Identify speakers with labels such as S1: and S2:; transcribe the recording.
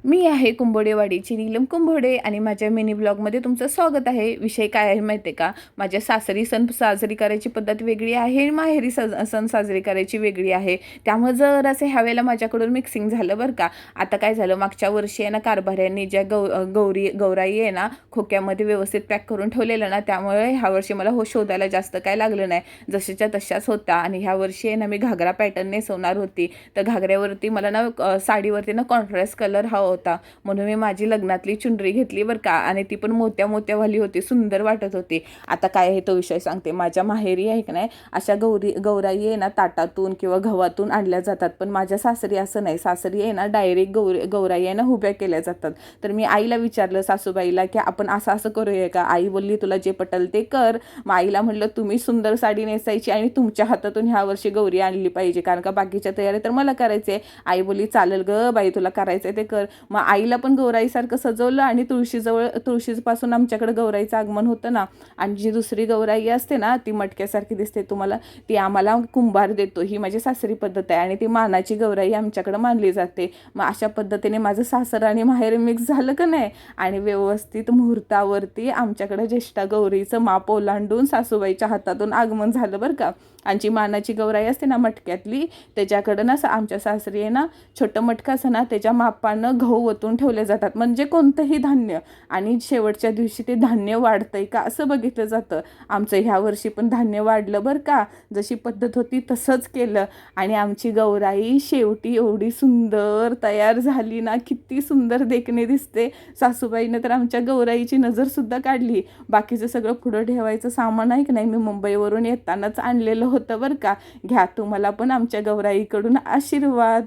S1: मी आहे कुंभोडेवाडीची नीलम कुंभोडे आणि माझ्या मिनी ब्लॉगमध्ये तुमचं स्वागत आहे. विषय काय आहे माहिती आहे का? माझ्या सासरी सण साजरी करायची पद्धत वेगळी आहे, माहेरी सण साजरी करायची वेगळी आहे. त्यामुळे जर असं ह्यावेळेला माझ्याकडून मिक्सिंग झालं बरं का. आता काय झालं, मागच्या वर्षी आहे ना कारभाऱ्यांनी ज्या गौराई आहे ना खोक्यामध्ये व्यवस्थित पॅक करून ठेवलेलं ना, त्यामुळे ह्या वर्षी मला शोधायला जास्त काय लागलं नाही, जशाच्या तशाच होता. आणि ह्या वर्षी आहे ना मी घागरा पॅटर्न नेसवणार होती, तर घागऱ्यावरती मला ना साडीवरती ना कॉन्ट्रास्ट कलर हवा होता, म्हणून मी माझी लग्नातली चुनरी घेतली बरं का. आणि ती पण मोत्या मोत्यावाली होती, सुंदर वाटत होती. आता काय आहे तो विषय सांगते. माझ्या माहेरी आहे की नाही अशा गौराई आहे ना ताटातून किंवा गव्हातून आणल्या जातात, पण माझ्या सासरी असं नाही. सासरी आहे ना डायरेक्ट गौराई आहे ना उभ्या केल्या जातात. तर मी आईला विचारलं, सासूबाईला, की आपण असं असं करूया का? आई बोलली तुला जे पटल ते कर. मग आईला म्हटलं तुम्ही सुंदर साडी नेसायची आणि तुमच्या हातातून ह्या वर्षी गौरी आणली पाहिजे, कारण का बाकीच्या तयारी तर मला करायचे. आई बोलली चालेल ग बाई, तुला करायचंय ते कर. मग आईला पण गौराईसारखं सजवलं आणि तुळशीपासून आमच्याकडे गौराईचं आगमन होतं ना. आणि जी दुसरी गौराई असते ना ती मटक्यासारखी दिसते तुम्हाला, ती आम्हाला कुंभार देतो. ही माझी सासरी पद्धत आहे आणि ती मानाची गौराई आमच्याकडे मानली जाते. मग अशा पद्धतीने माझं सासर आणि माहेर मिक्स झालं का नाही, आणि व्यवस्थित मुहूर्तावरती आमच्याकडे ज्येष्ठा गौरीचं माप ओलांडून सासूबाईच्या हातातून आगमन झालं बरं का. आणि जी मानाची गौराई असते ना मटक्यातली, त्याच्याकडं ना आमच्या सासरी आहे ना छोटं मटकं असं ना त्याच्या मापानं गहू ओतून ठेवले जातात, म्हणजे कोणतंही धान्य. आणि शेवटच्या दिवशी ते धान्य वाढतंय का असं बघितलं जातं. आमचं ह्या वर्षी पण धान्य वाढलं बरं का, जशी पद्धत होती तसंच केलं. आणि आमची गौराई शेवटी एवढी सुंदर तयार झाली ना, किती सुंदर देखणे दिसते. सासूबाईनं तर आमच्या गौराईची नजरसुद्धा काढली. बाकीचं सगळं पुढं ठेवायचं सामान आहे की नाही मी मुंबईवरून येतानाच आणलेलं होतं बरं का. घ्या तुम्हाला पण आमच्या गौराईकडून आशीर्वाद.